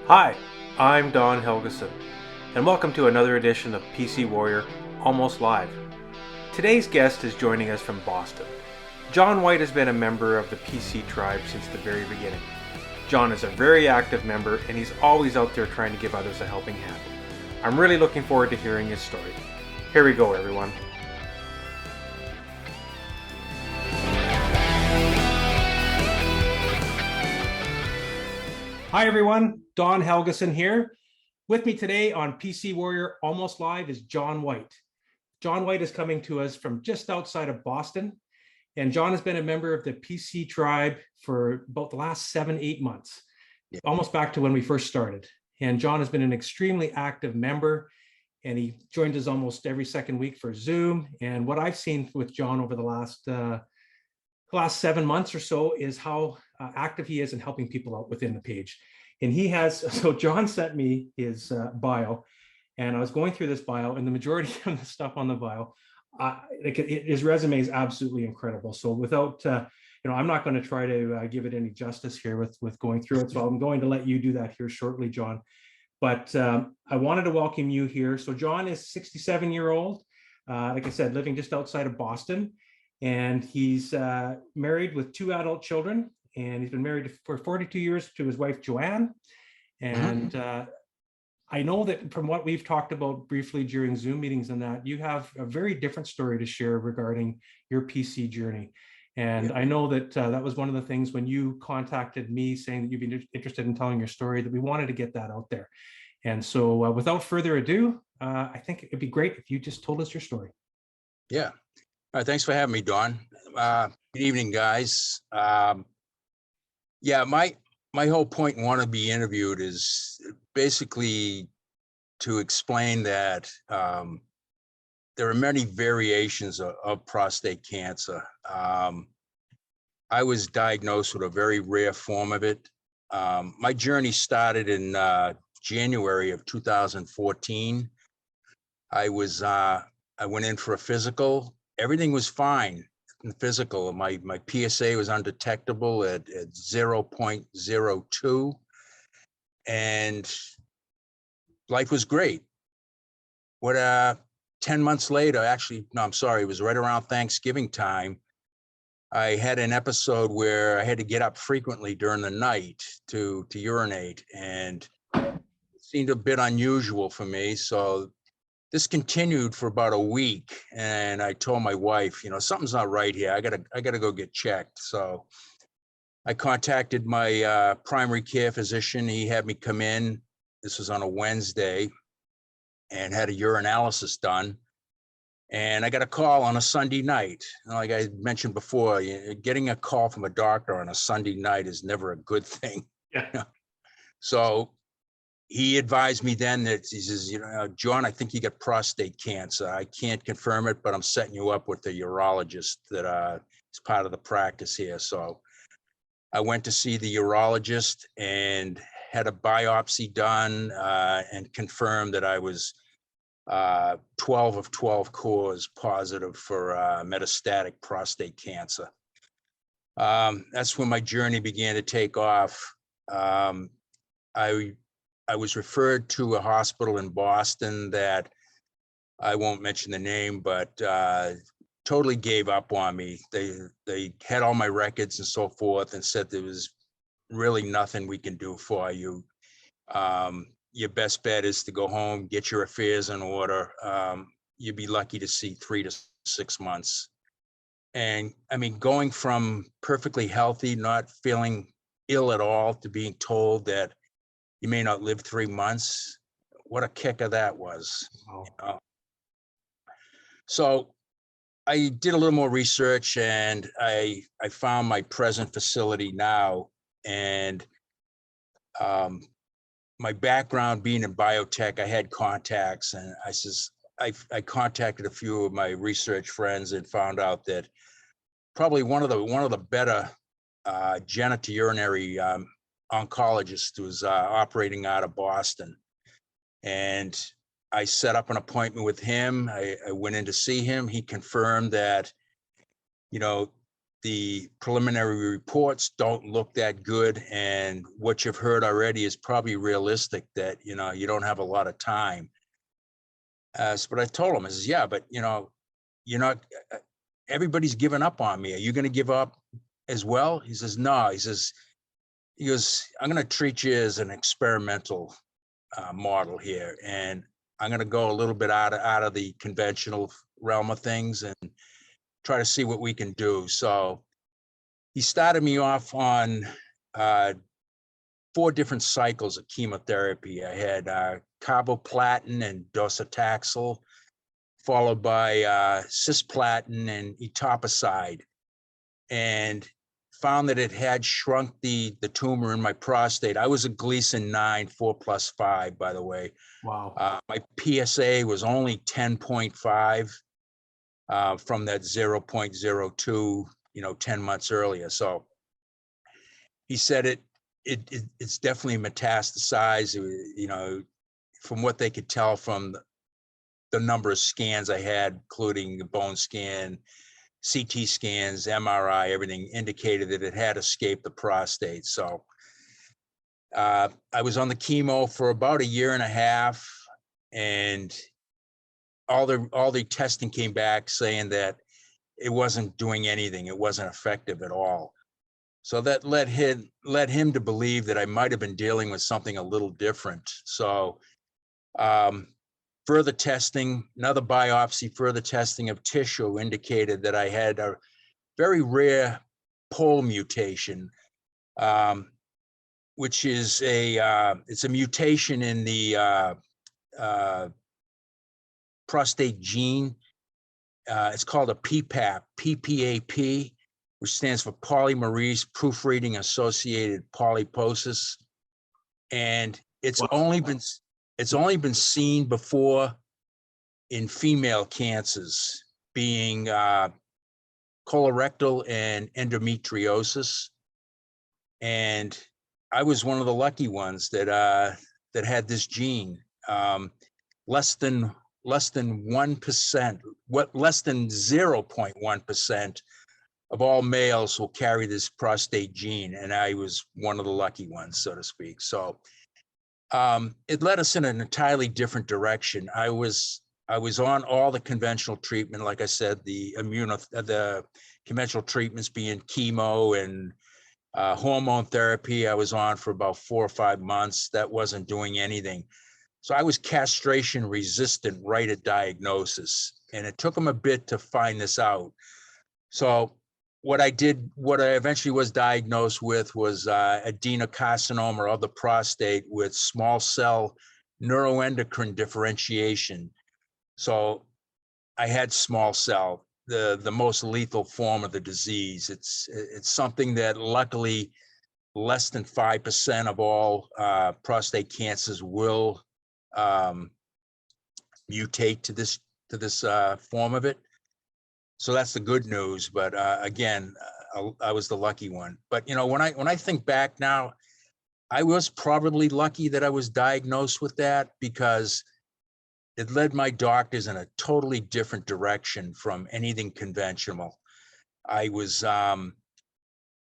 Hi, I'm Don Helgeson, and welcome to another edition of PC Warrior Almost Live. Today's guest is joining us from Boston. John White has been a member of the PC tribe since the very beginning. John is a very active member, and he's always out there trying to give others a helping hand. I'm really looking forward to hearing his story. Here we go, everyone. Hi, everyone. Don Helgeson here. With me today on PC Warrior Almost Live is John White. John White is coming to us from just outside of Boston, and John has been a member of the PC tribe for about the last 7-8 months, almost back to when we first started. And John has been an extremely active member, and he joins us almost every second week for Zoom. And what I've seen with John over the last 7 months or so is how active he is in helping people out within the page. And he has, so John sent me his bio, and I was going through this bio, and the majority of the stuff on the bio, his resume is absolutely incredible. So without, I'm not going to try to give it any justice here with going through it. So I'm going to let you do that here shortly, John. But I wanted to welcome you here. So John is 67-year-old, like I said, living just outside of Boston. And he's married with 2 adult children, and he's been married for 42 years to his wife, Joanne. And I know that from what we've talked about briefly during Zoom meetings and that, you have a very different story to share regarding your PC journey. And I know that that was one of the things when you contacted me saying that you'd be interested in telling your story, that we wanted to get that out there. And so without further ado, I think it'd be great if you just told us your story. Yeah. All right, thanks for having me, Don. Good evening, guys. Yeah, my whole point in wanting to be interviewed is basically to explain that there are many variations of prostate cancer. I was diagnosed with a very rare form of it. My journey started in January of 2014. I went in for a physical. Everything was fine in the physical. My PSA was undetectable at 0.02, and life was great. 10 months later, actually, no, I'm sorry, it was right around Thanksgiving time, I had an episode where I had to get up frequently during the night to urinate, and it seemed a bit unusual for me. So this continued for about a week, and I told my wife, something's not right here. I gotta go get checked. So I contacted my primary care physician. He had me come in. This was on a Wednesday, and had a urinalysis done. And I got a call on a Sunday night. Like I mentioned before, getting a call from a doctor on a Sunday night is never a good thing. Yeah. So he advised me then that he says, John, I think you got prostate cancer. I can't confirm it, but I'm setting you up with a urologist that is part of the practice here. So I went to see the urologist and had a biopsy done and confirmed that I was 12 of 12 cores positive for metastatic prostate cancer. That's when my journey began to take off. I was referred to a hospital in Boston that I won't mention the name, but totally gave up on me. They had all my records and so forth and said there was really nothing we can do for you. Your best bet is to go home, get your affairs in order. You'd be lucky to see 3 to 6 months. And I mean, going from perfectly healthy, not feeling ill at all, to being told that you may not live 3 months, what a kicker that was. Wow. So I did a little more research, and I found my present facility now. And my background being in biotech, I had contacts, and I contacted a few of my research friends and found out that probably one of the better genitourinary oncologist was operating out of Boston. And I set up an appointment with him. I went in to see him. He confirmed that, the the preliminary reports don't look that good, and what you've heard already is probably realistic, that, you know, you don't have a lot of time. But I told him, I says, yeah, but you know, you're not, everybody's given up on me. Are you going to give up as well? He says, no. He goes, I'm going to treat you as an experimental model here, and I'm going to go a little bit out of the conventional realm of things and try to see what we can do. So he started me off on 4 different cycles of chemotherapy. I had carboplatin and docetaxel, followed by cisplatin and etoposide, and found that it had shrunk the tumor in my prostate. I was a Gleason 9, 4+5, by the way. Wow. My PSA was only 10.5 from that 0.02, you know, 10 months earlier. So he said it's definitely metastasized, you know, from what they could tell from the number of scans I had, including the bone scan, CT scans, MRI, everything indicated that it had escaped the prostate. So I was on the chemo for about 1.5 years, and all the testing came back saying that it wasn't doing anything. It wasn't effective at all. So that led him to believe that I might have been dealing with something a little different. So further testing, another biopsy, further testing of tissue indicated that I had a very rare POL mutation, which is it's a mutation in the prostate gene. It's called a PPAP, PPAP, which stands for polymerase proofreading associated polyposis, and it's Wow. only been seen before in female cancers, being colorectal and endometriosis. And I was one of the lucky ones that had this gene. Less than 1%, less than 0.1% of all males will carry this prostate gene, and I was one of the lucky ones, so to speak. So it led us in an entirely different direction. I was on all the conventional treatment, like I said, the conventional treatments being chemo and hormone therapy. I was on for about 4 or 5 months. That wasn't doing anything. So I was castration resistant right at diagnosis, and it took them a bit to find this out. So what I eventually was diagnosed with was adenocarcinoma of the prostate with small cell neuroendocrine differentiation. So I had small cell, the most lethal form of the disease. It's something that luckily less than 5% of all prostate cancers will mutate to this form of it. So that's the good news. But again, I was the lucky one. But you know, when I think back now, I was probably lucky that I was diagnosed with that, because it led my doctors in a totally different direction from anything conventional. I was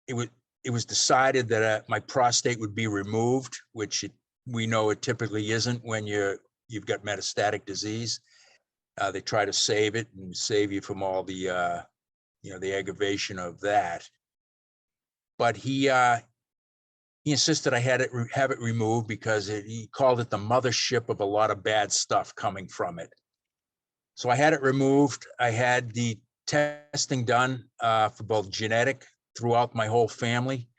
it was decided that my prostate would be removed, which we know it typically isn't when you've got metastatic disease. They try to save it and save you from all the the aggravation of that. But he insisted I have it removed because he called it the mothership of a lot of bad stuff coming from it. So I had it removed. I had the testing done for both genetic throughout my whole family.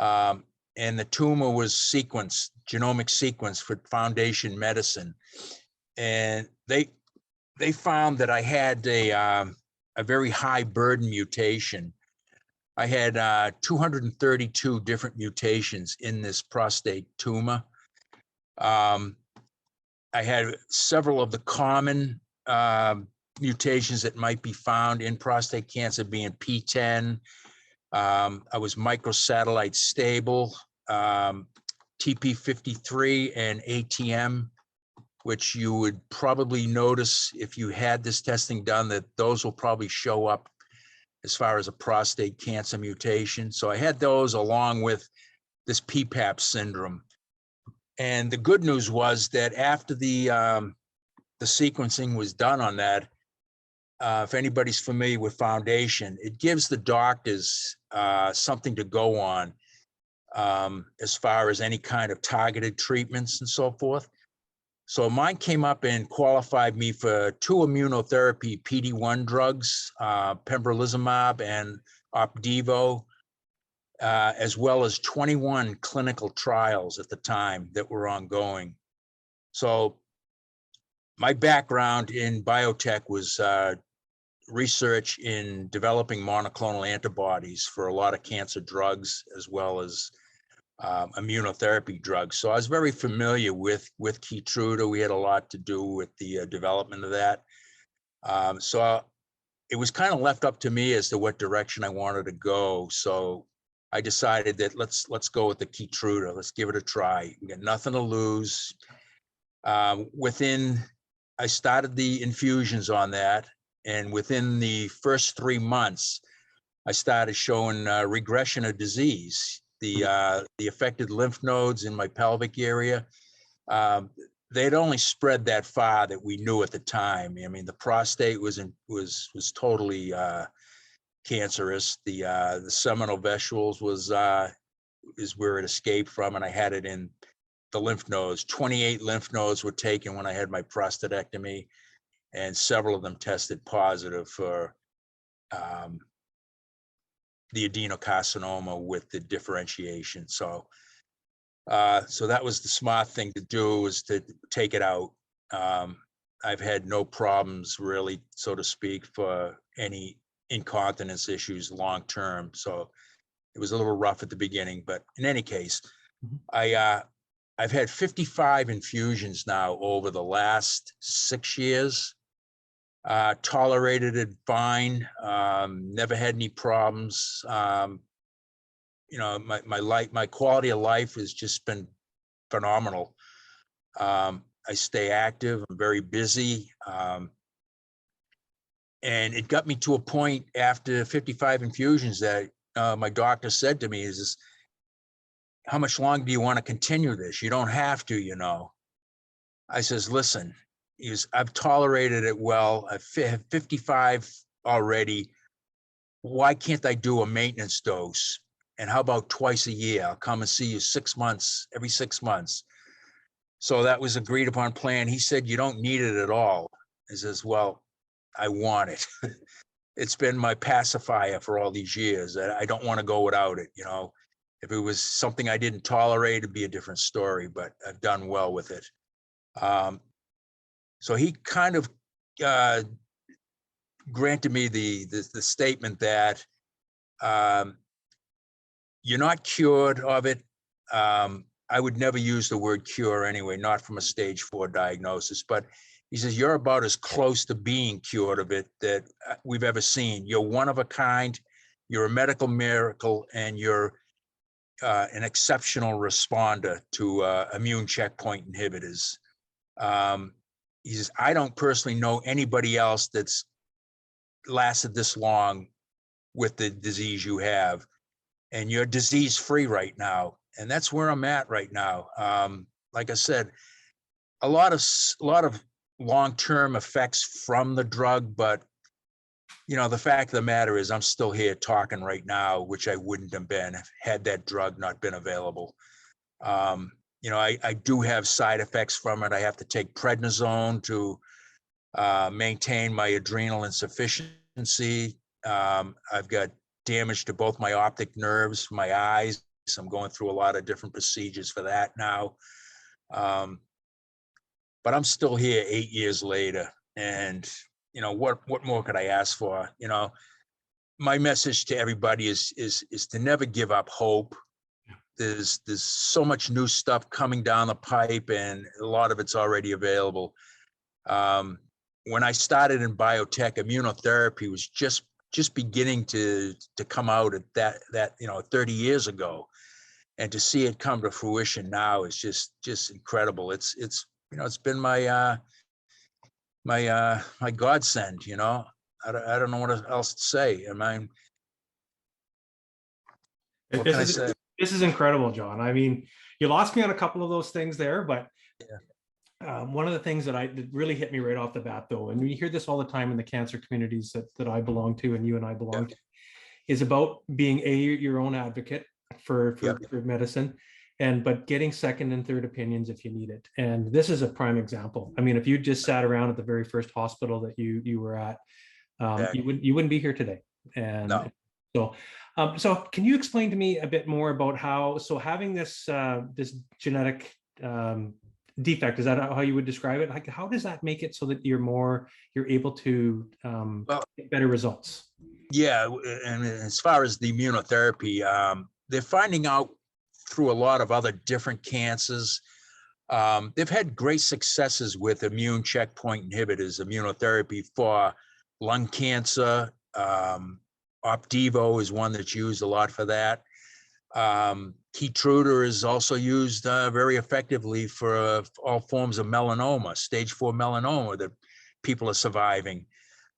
And the tumor was sequenced, genomic sequence for Foundation Medicine. And they found that I had a very high burden mutation. I had 232 different mutations in this prostate tumor. I had several of the common mutations that might be found in prostate cancer, being PTEN. I was microsatellite stable, TP53 and ATM, which you would probably notice if you had this testing done, that those will probably show up as far as a prostate cancer mutation. So I had those along with this PPAP syndrome. And the good news was that after the sequencing was done on that, if anybody's familiar with Foundation, it gives the doctors something to go on as far as any kind of targeted treatments and so forth. So mine came up and qualified me for 2 immunotherapy PD-1 drugs, pembrolizumab and Opdivo, as well as 21 clinical trials at the time that were ongoing. So my background in biotech was research in developing monoclonal antibodies for a lot of cancer drugs, as well as immunotherapy drugs. So I was very familiar with Keytruda. We had a lot to do with the development of that. So it was kind of left up to me as to what direction I wanted to go. So I decided that let's go with the Keytruda. Let's give it a try. We got nothing to lose. I started the infusions on that, and within the first 3 months, I started showing regression of disease. The affected lymph nodes in my pelvic area, they'd only spread that far that we knew at the time. I mean, the prostate was totally cancerous. The seminal vesicles is where it escaped from, and I had it in the lymph nodes. 28 lymph nodes were taken when I had my prostatectomy, and several of them tested positive for the adenocarcinoma with the differentiation. So that was the smart thing to do, was to take it out. I've had no problems really, so to speak, for any incontinence issues long-term. So it was a little rough at the beginning, but in any case, I've had 55 infusions now over the last 6 years. Tolerated it fine. Never had any problems. My quality of life has just been phenomenal. I stay active. I'm very busy. And it got me to a point after 55 infusions that my doctor said to me, is how much longer do you want to continue this? You don't have to, I says, listen, I've tolerated it well. I've 55 already. Why can't I do a maintenance dose? And how about twice a year? I'll come and see you every 6 months. So that was agreed upon plan. He said, you don't need it at all. He says, well, I want it. It's been my pacifier for all these years. I don't want to go without it. If it was something I didn't tolerate, it'd be a different story, but I've done well with it. So he kind of granted me the statement that you're not cured of it. I would never use the word cure anyway, not from a stage 4 diagnosis, but he says, you're about as close to being cured of it that we've ever seen. You're one of a kind, you're a medical miracle, and you're an exceptional responder to immune checkpoint inhibitors. He says, I don't personally know anybody else that's lasted this long with the disease you have, and you're disease-free right now. And that's where I'm at right now. Like I said, a lot of long-term effects from the drug, but the fact of the matter is I'm still here talking right now, which I wouldn't have been had that drug not been available. I do have side effects from it. I have to take prednisone to maintain my adrenal insufficiency. I've got damage to both my optic nerves, my eyes. I'm going through a lot of different procedures for that now. But I'm still here 8 years later. And, what more could I ask for? My message to everybody is to never give up hope. There's so much new stuff coming down the pipe, and a lot of it's already available. When I started in biotech, immunotherapy was just beginning to come out at that 30 years ago, and to see it come to fruition now is just incredible. It's been my godsend. I don't know what else to say. I mean, what This can I is say? this is incredible, John. I mean, you lost me on a couple of those things there, but Yeah. one of the things that really hit me right off the bat, though, and we hear this all the time in the cancer communities that I belong to and you and I belong to, is about being your own advocate for Yep. medicine, but getting second and third opinions if you need it. And this is a prime example. I mean, if you just sat around at the very first hospital that you were at, you wouldn't be here today. And No. so can you explain to me a bit more about how, so having this this genetic defect, is that how you would describe it? Like, how does that make it so that you're able to Well, get better results? yeah, and as far as the immunotherapy, they're finding out through a lot of other different cancers. They've had great successes with immune checkpoint inhibitors, immunotherapy for lung cancer. Opdivo is one that's used a lot for that. Keytruda is also used very effectively for all forms of melanoma, stage 4 melanoma that people are surviving.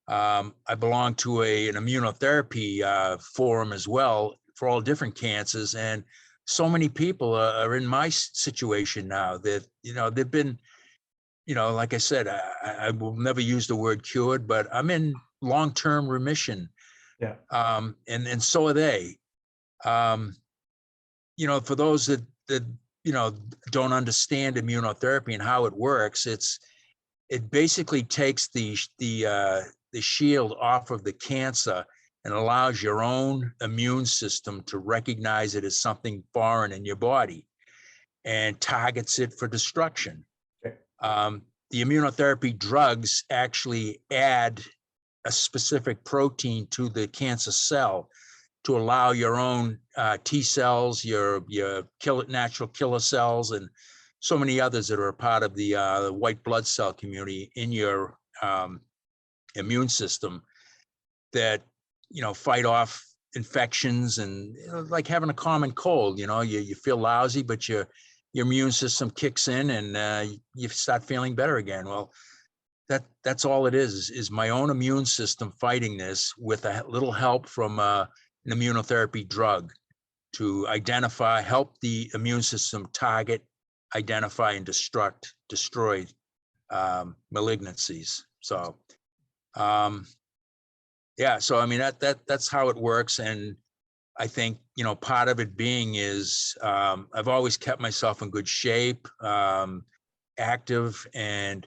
I belong to an immunotherapy forum as well for all different cancers. And so many people are in my situation now that, they've been, like I said, I will never use the word cured, but I'm in long-term remission. Yeah. And so are they. For those that don't understand immunotherapy and how it works, it basically takes the shield off of the cancer and allows your own immune system to recognize it as something foreign in your body and targets it for destruction. Okay. The immunotherapy drugs actually add a specific protein to the cancer cell to allow your own T cells, your natural killer cells, and so many others that are a part of the white blood cell community in your immune system that, fight off infections. And like having a common cold, you feel lousy, but your immune system kicks in and you start feeling better again. Well, that's all it is my own immune system fighting this with a little help from an immunotherapy drug to help the immune system target, identify, and destroy malignancies. So, so I mean that's how it works. And I think part of it being is I've always kept myself in good shape, active, and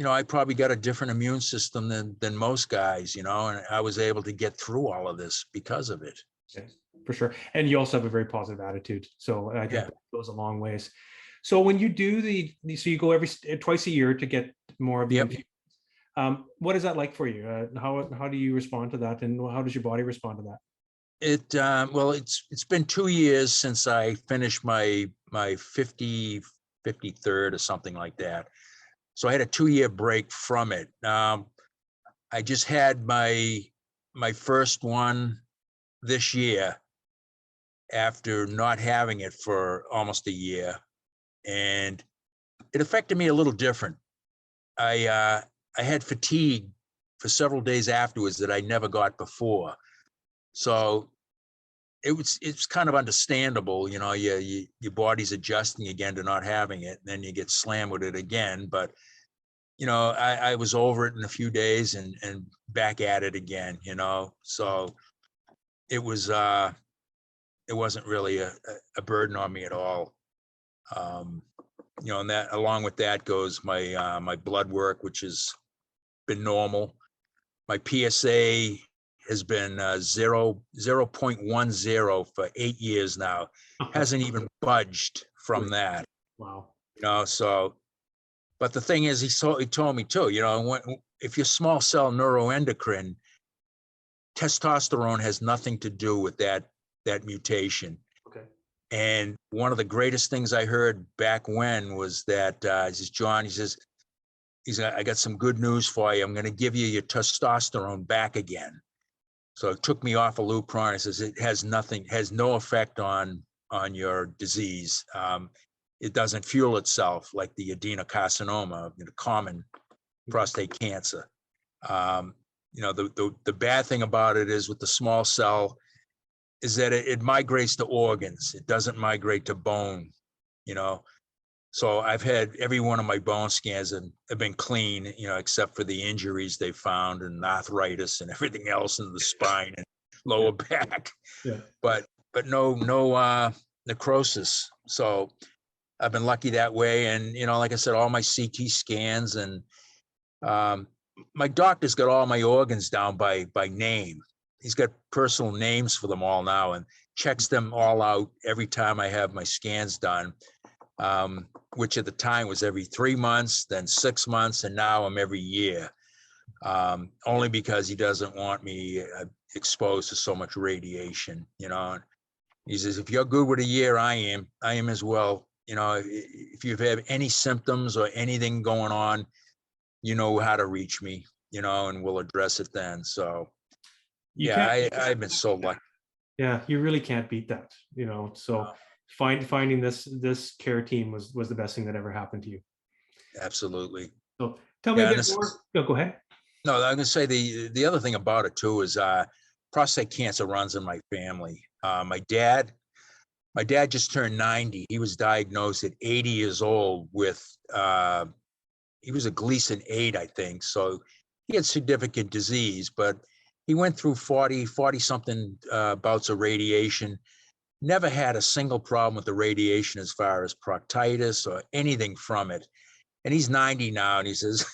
I probably got a different immune system than most guys, and I was able to get through all of this because of it. Yes, for sure. And you also have a very positive attitude. So I think that goes a long ways. So when you do so you go twice a year to get more of the infusions. What is that like for you? How do you respond to that, and how does your body respond to that? Well, it's been 2 years since I finished my 53rd or something like that. So I had a 2-year break from it. I just had my first one this year after not having it for almost a year, and it affected me a little different. I had fatigue for several days afterwards that I never got before. So it's kind of understandable, your body's adjusting again to not having it, and then you get slammed with it again. But I was over it in a few days and back at it again, so it wasn't really a burden on me at all. And that, along with that, goes my blood work, which has been normal. My PSA has been 0.10 for 8 years now. Hasn't even budged from that. Wow. So, but the thing is, he told me too, if you're small cell neuroendocrine, testosterone has nothing to do with that mutation. Okay. And one of the greatest things I heard back when was that, he says, John, he says, I got some good news for you. I'm going to give you your testosterone back again. So it took me off of Lupron. It says it has no effect on your disease. It doesn't fuel itself like the adenocarcinoma, common prostate cancer. the bad thing about it is with the small cell is that it migrates to organs. It doesn't migrate to bone, you know. So I've had every one of my bone scans have been clean, except for the injuries they found and arthritis and everything else in the spine and lower back. Yeah. But no necrosis. So I've been lucky that way. And, like I said, all my CT scans and my doctor's got all my organs down by name. He's got personal names for them all now and checks them all out every time I have my scans done, which at the time was every 3 months, then 6 months, and now I'm every year, only because he doesn't want me exposed to so much radiation. He says, if you're good with a year, I am as well. If you have any symptoms or anything going on, you know how to reach me, and we'll address it then. So I've been so lucky. Yeah, you really can't beat that, so finding this care team was the best thing that ever happened to you. Absolutely. So tell me a bit more. No, go ahead. No, I'm gonna say the other thing about it too is prostate cancer runs in my family. My dad just turned 90. He was diagnosed at 80 years old with he was a Gleason 8, I think. So he had significant disease, but he went through 40 something bouts of radiation, never had a single problem with the radiation as far as proctitis or anything from it. And he's 90 now, and he says,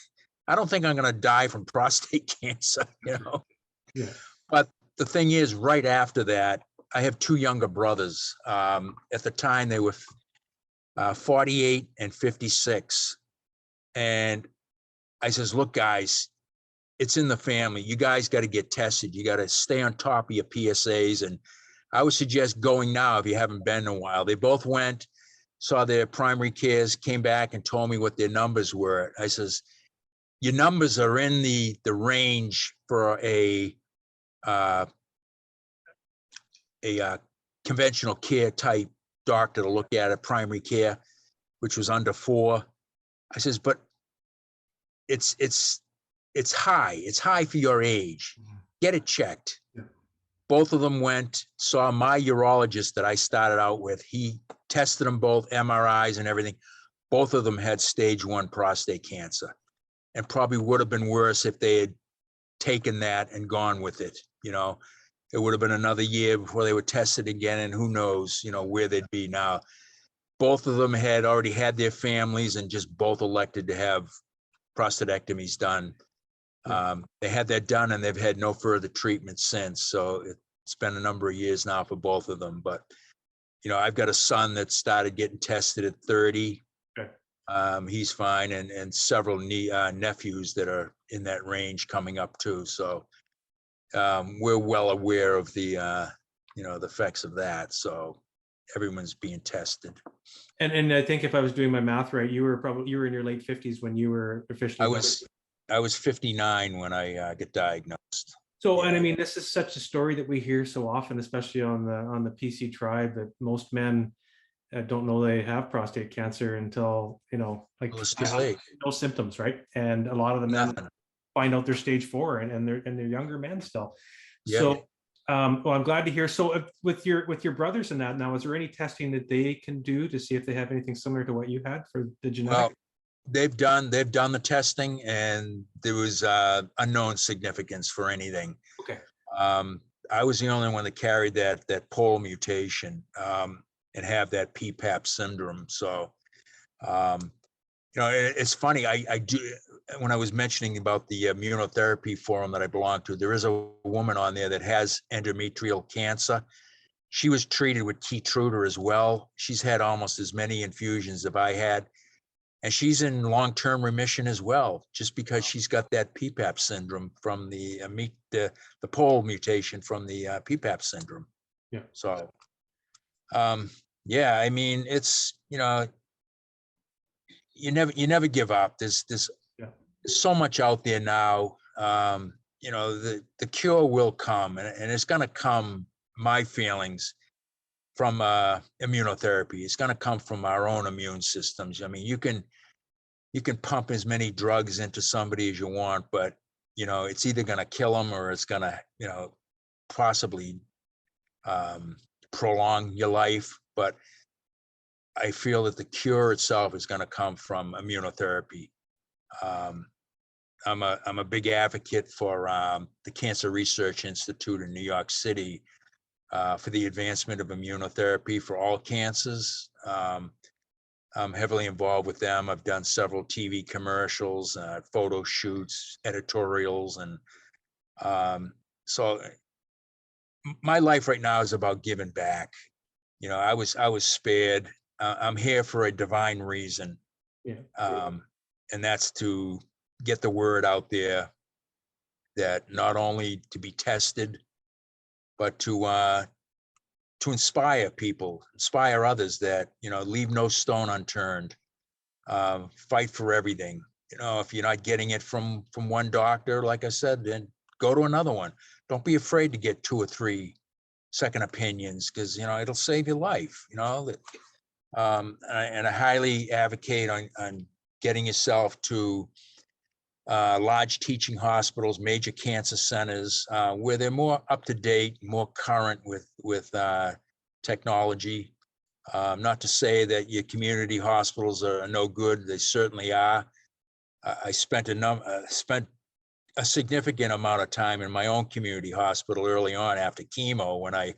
I don't think I'm going to die from prostate cancer, Yeah. But the thing is, right after that, I have 2 younger brothers. At the time, they were 48 and 56. And I says, look, guys, it's in the family. You guys got to get tested. You got to stay on top of your PSAs. And I would suggest going now if you haven't been in a while. They both went, saw their primary cares, came back and told me what their numbers were. I says, your numbers are in the range for a conventional care type doctor to look at a primary care, which was under 4. I says, but it's high. It's high for your age. Get it checked. Yeah. Both of them went, saw my urologist that I started out with. He tested them both, MRIs and everything. Both of them had stage 1 prostate cancer, and probably would have been worse if they had taken that and gone with it. It would have been another year before they were tested again, and who knows, where they'd be now. Both of them had already had their families and just both elected to have prostatectomies done. They had that done and they've had no further treatment since. So it's been a number of years now for both of them. But, I've got a son that started getting tested at 30. Okay. He's fine. And several nephews that are in that range coming up too. So we're well aware of the, the effects of that. So everyone's being tested. And I think if I was doing my math right, you were in your late 50s when you were officially. I was 59 when I get diagnosed. So, Yeah. And I mean, this is such a story that we hear so often, especially on the PC tribe, that most men don't know they have prostate cancer until, like Well, it's too late. No symptoms, right? And a lot of the men find out they're stage 4 and they're younger men still. Yeah. So, well, I'm glad to hear. So with your brothers and that now, is there any testing that they can do to see if they have anything similar to what you had for the genetic? Well, they've done the testing, and there was unknown significance for anything. Okay. I was the only one that carried that pole mutation and have that PPAP syndrome. So, it's funny. I do, when I was mentioning about the immunotherapy forum that I belong to, there is a woman on there that has endometrial cancer. She was treated with Keytruda as well. She's had almost as many infusions as I had. And she's in long-term remission as well, just because she's got that PPAP syndrome from the pole mutation from the PPAP syndrome. Yeah. So, I mean, it's, you never give up. There's so much out there now. The cure will come, and it's going to come. My feelings from immunotherapy. It's going to come from our own immune systems. I mean, you can pump as many drugs into somebody as you want, but it's either going to kill them or it's going to, possibly prolong your life. But I feel that the cure itself is going to come from immunotherapy. I'm a big advocate for the Cancer Research Institute in New York City for the advancement of immunotherapy for all cancers. I'm heavily involved with them. I've done several TV commercials, photo shoots, editorials, and so my life right now is about giving back. I was spared. I'm here for a divine reason, Yeah. and that's to get the word out there that not only to be tested, but to inspire people, inspire others that, leave no stone unturned, fight for everything. If you're not getting it from one doctor, like I said, then go to another one. Don't be afraid to get 2 or 3 second opinions, because, it'll save your life, and I highly advocate on getting yourself to large teaching hospitals, major cancer centers, where they're more up to date, more current with technology. Not to say that your community hospitals are no good; they certainly are. I spent a significant amount of time in my own community hospital early on after chemo when I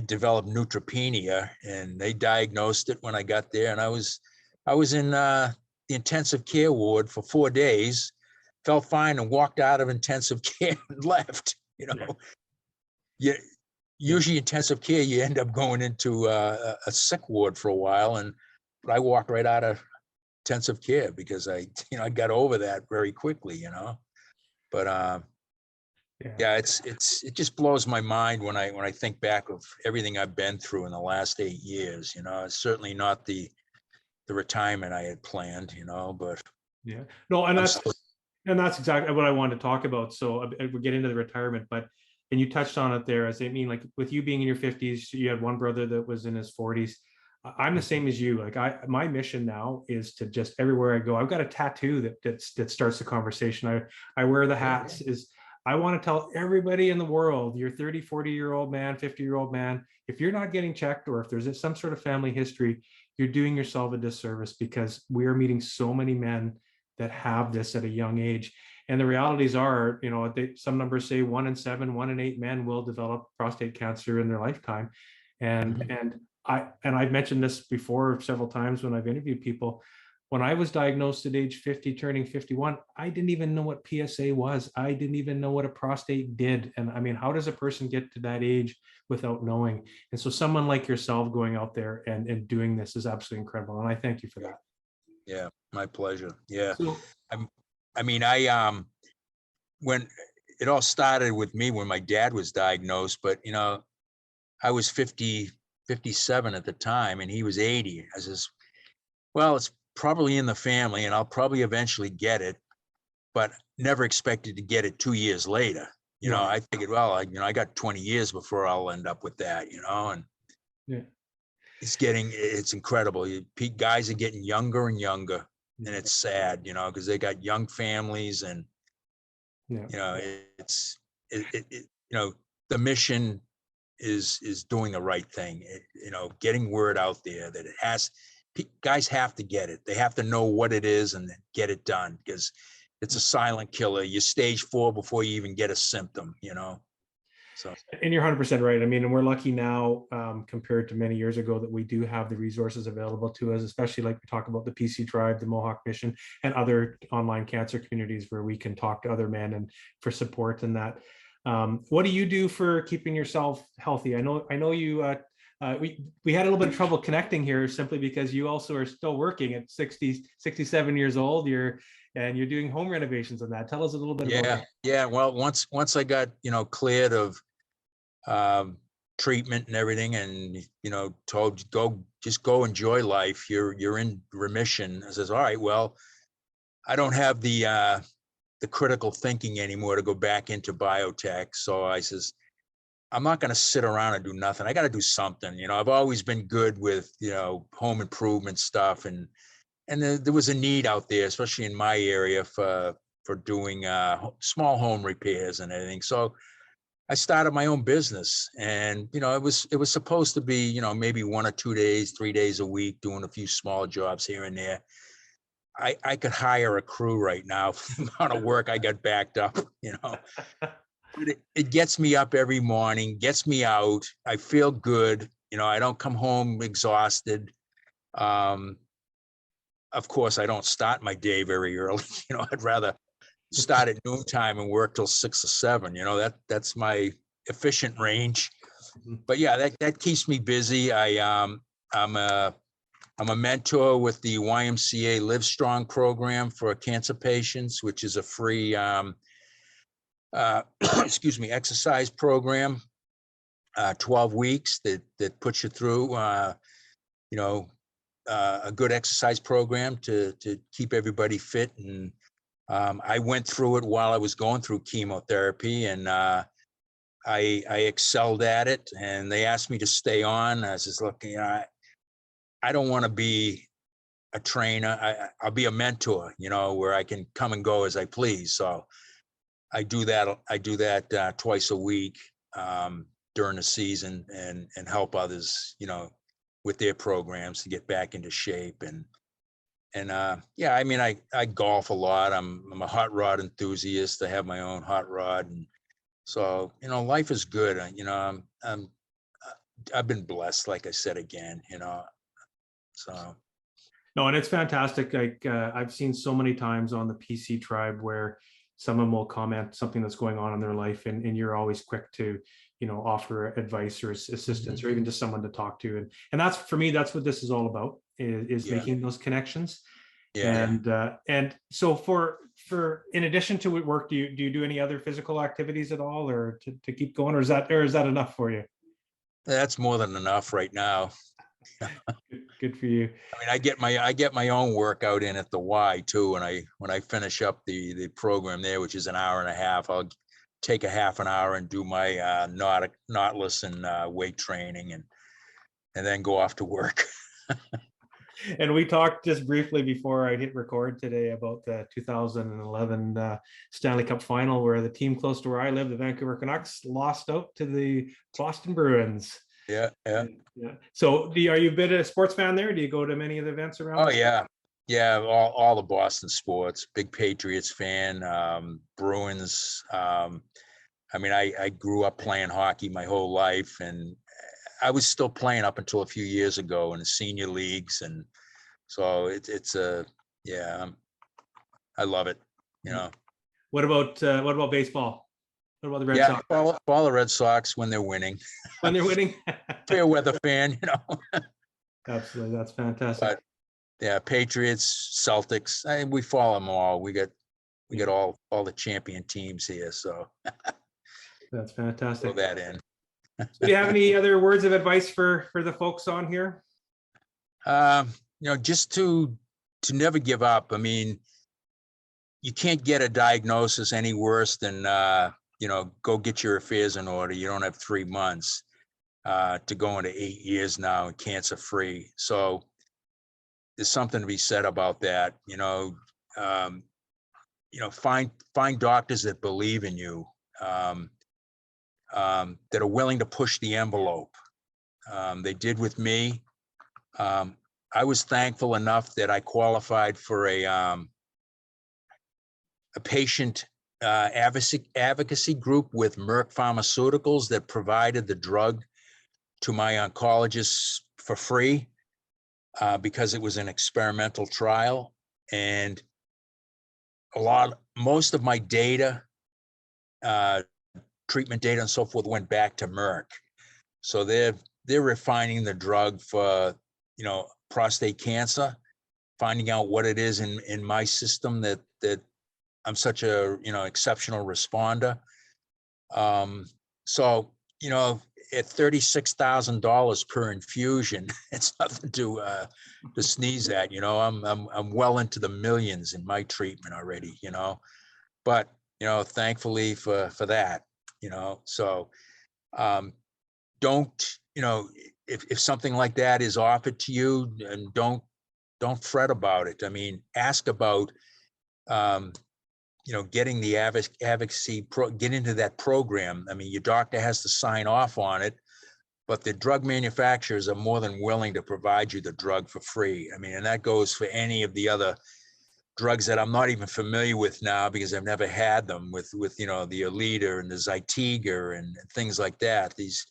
developed neutropenia, and they diagnosed it when I got there, and I was in the intensive care ward for 4 days, felt fine, and walked out of intensive care and left. Usually intensive care, you end up going into a sick ward for a while, but I walked right out of intensive care because I got over that very quickly. But yeah, it just blows my mind when I think back of everything I've been through in the last 8 years. It's certainly not the retirement I had planned, but yeah, no, and I'm that's still, and that's exactly what I wanted to talk about. So we're getting into the retirement, and you touched on it there. As I mean, like with you being in your 50s, you had one brother that was in his 40s. I'm the same as you. Like my mission now is to just everywhere I go, I've got a tattoo that starts the conversation. I wear the hats. Is I want to tell everybody in the world, you're 30, 40-year-old man, 50-year-old man, if you're not getting checked, or if there's some sort of family history, you're doing yourself a disservice, because we are meeting so many men that have this at a young age. And the realities are, some numbers say 1 in 7, 1 in 8 men will develop prostate cancer in their lifetime. And I've mentioned this before several times when I've interviewed people. When I was diagnosed at age 50, turning 51, I didn't even know what PSA was. I didn't even know what a prostate did. And I mean, how does a person get to that age without knowing? And so someone like yourself going out there and doing this is absolutely incredible. And I thank you for that. Yeah, my pleasure. Yeah. So, When it all started with me when my dad was diagnosed, but I was 50, 57 at the time, and he was 80. I says, well, it's probably in the family and I'll probably eventually get it, but never expected to get it 2 years later. I figured, well, I got 20 years before I'll end up with that, and yeah. it's incredible. Guys are getting younger and younger, and it's sad, because they got young families, and it's the mission is doing the right thing. Getting word out there that guys have to get it. They have to know what it is and get it done, because it's a silent killer. You're stage 4 before you even get a symptom, So. And you're 100% right. I mean, and we're lucky now, compared to many years ago, that we do have the resources available to us, especially like we talk about the PC Tribe, the Mohawk Mission, and other online cancer communities where we can talk to other men and for support in that. What do you do for keeping yourself healthy? I know you, we had a little bit of trouble connecting here simply because you also are still working at 60, 67 years old. You're doing home renovations on that. Tell us a little bit about that. Yeah. Well, once I got, cleared of treatment and everything, and, told just go enjoy life. You're in remission. I says, all right, well, I don't have the critical thinking anymore to go back into biotech. So I says, I'm not going to sit around and do nothing. I got to do something. I've always been good with, home improvement stuff, and there was a need out there, especially in my area, for for doing small home repairs and everything. So I started my own business, and it was supposed to be maybe 1 or 2 days, 3 days a week, doing a few small jobs here and there. I could hire a crew right now for the amount of work I got backed up, But it gets me up every morning, gets me out. I feel good. I don't come home exhausted. Of course, I don't start my day very early. I'd rather start at noontime and work till 6 or 7. That's my efficient range. But yeah, that keeps me busy. I'm a mentor with the YMCA Live Strong program for cancer patients, which is a free exercise program, 12 weeks that puts you through a good exercise program to keep everybody fit. And I went through it while I was going through chemotherapy, and I excelled at it, and they asked me to stay on. I was just looking, I don't want to be a trainer. I'll be a mentor, where I can come and go as I please. So I do that twice a week during the season, and help others, with their programs to get back into shape. And yeah, I mean, I golf a lot. I'm a hot rod enthusiast. I have my own hot rod, and so life is good. I've been blessed, like I said again. So. No, and it's fantastic. Like I've seen so many times on the PC tribe where someone will comment something that's going on in their life, and you're always quick to offer advice or assistance, or even just someone to talk to. And that's, for me, that's what this is all about, is Yeah. making those connections. Yeah. And so for in addition to work, do you do any other physical activities at all, or to keep going, or is that enough for you? That's more than enough right now. Good for you. I mean, I get my own workout in at the Y too. When I finish up the program there, which is an hour and a half, I'll take a half an hour and do my knotless and weight training, and then go off to work. And we talked just briefly before I hit record today about the 2011 Stanley Cup final, where the team close to where I live, the Vancouver Canucks, lost out to the Boston Bruins. Yeah. So are you a bit of a sports fan there? Do you go to many of the events around? Oh yeah. Yeah, all the Boston sports. Big Patriots fan, Bruins. I mean, I grew up playing hockey my whole life, and I was still playing up until a few years ago in the senior leagues, and so I love it. What about baseball? What about the Red Yeah, Sox? follow the Red Sox when they're winning. When they're winning? Fair weather fan, Absolutely, that's fantastic. But yeah, Patriots, Celtics, we follow them all. We got all the champion teams here, so that's fantastic. throw that in. Do you have any other words of advice for the folks on here? Just to never give up. I mean, you can't get a diagnosis any worse than go get your affairs in order. You don't have 3 months to go into 8 years now and cancer free. So there's something to be said about that. Find doctors that believe in you, that are willing to push the envelope. They did with me. I was thankful enough that I qualified for a patient advocacy group with Merck Pharmaceuticals that provided the drug to my oncologists for free, because it was an experimental trial, and most of my data, treatment data and so forth, went back to Merck. So they're refining the drug for prostate cancer, finding out what it is in my system that I'm such a exceptional responder. So at $36,000 per infusion, it's nothing to sneeze at. I'm well into the millions in my treatment already. But thankfully for that. So don't, if something like that is offered to you, and don't fret about it. I mean, ask about getting the advocacy, get into that program. I mean, your doctor has to sign off on it, but the drug manufacturers are more than willing to provide you the drug for free. I mean, and that goes for any of the other drugs that I'm not even familiar with now because I've never had them with the Aleta and the Zytiga and things like that. These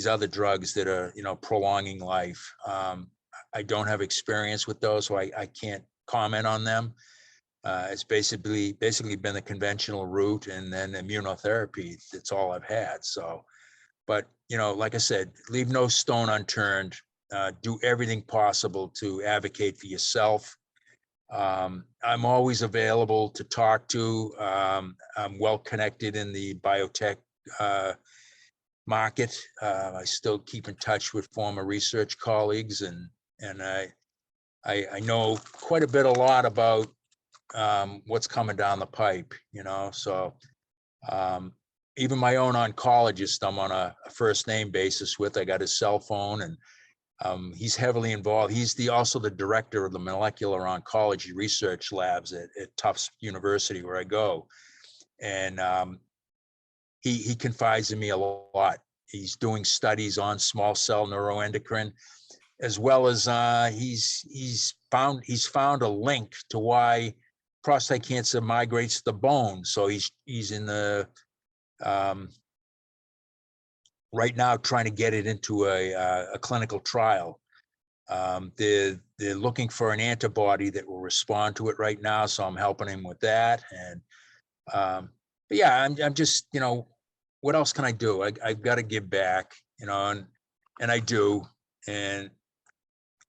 other drugs that are, prolonging life. I don't have experience with those, so I can't comment on them. It's basically been the conventional route, and then immunotherapy. That's all I've had. So, but like I said, leave no stone unturned. Do everything possible to advocate for yourself. I'm always available to talk to. I'm well connected in the biotech market. I still keep in touch with former research colleagues, and I know quite a lot about what's coming down the pipe, so even my own oncologist I'm on a first name basis with. I got his cell phone, and he's heavily involved. He's also the director of the molecular oncology research labs at Tufts University, where I go. And he confides in me a lot. He's doing studies on small cell neuroendocrine, as well as he's found a link to why prostate cancer migrates to the bone. So he's in the right now trying to get it into a clinical trial. They're looking for an antibody that will respond to it right now, so I'm helping him with that. And but yeah, I'm just, what else can I do? I've got to give back, and I do, and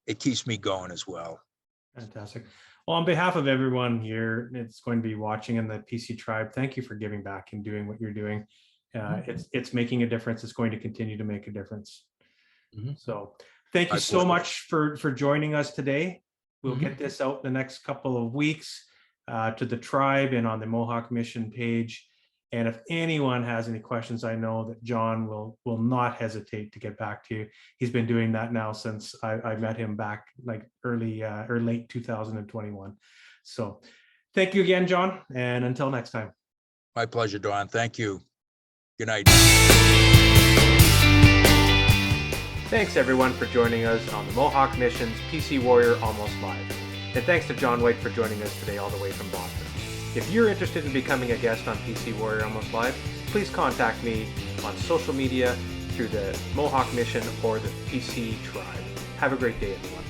it keeps me going as well. Fantastic. Well, on behalf of everyone here that's going to be watching in the PC Tribe, thank you for giving back and doing what you're doing. It's making a difference. It's going to continue to make a difference. Mm-hmm. So thank you so much for joining us today. We'll get this out in the next couple of weeks to the tribe and on the Mohawk Mission page. And if anyone has any questions, I know that John will not hesitate to get back to you. He's been doing that now since I met him back like early or late 2021. So thank you again, John. And until next time. My pleasure, Don. Thank you. Good night. Thanks everyone for joining us on the Mohawk Mission's PC Warrior Almost Live. And thanks to John White for joining us today all the way from Boston. If you're interested in becoming a guest on PC Warrior Almost Live, please contact me on social media through the Mohawk Mission or the PC Tribe. Have a great day, everyone.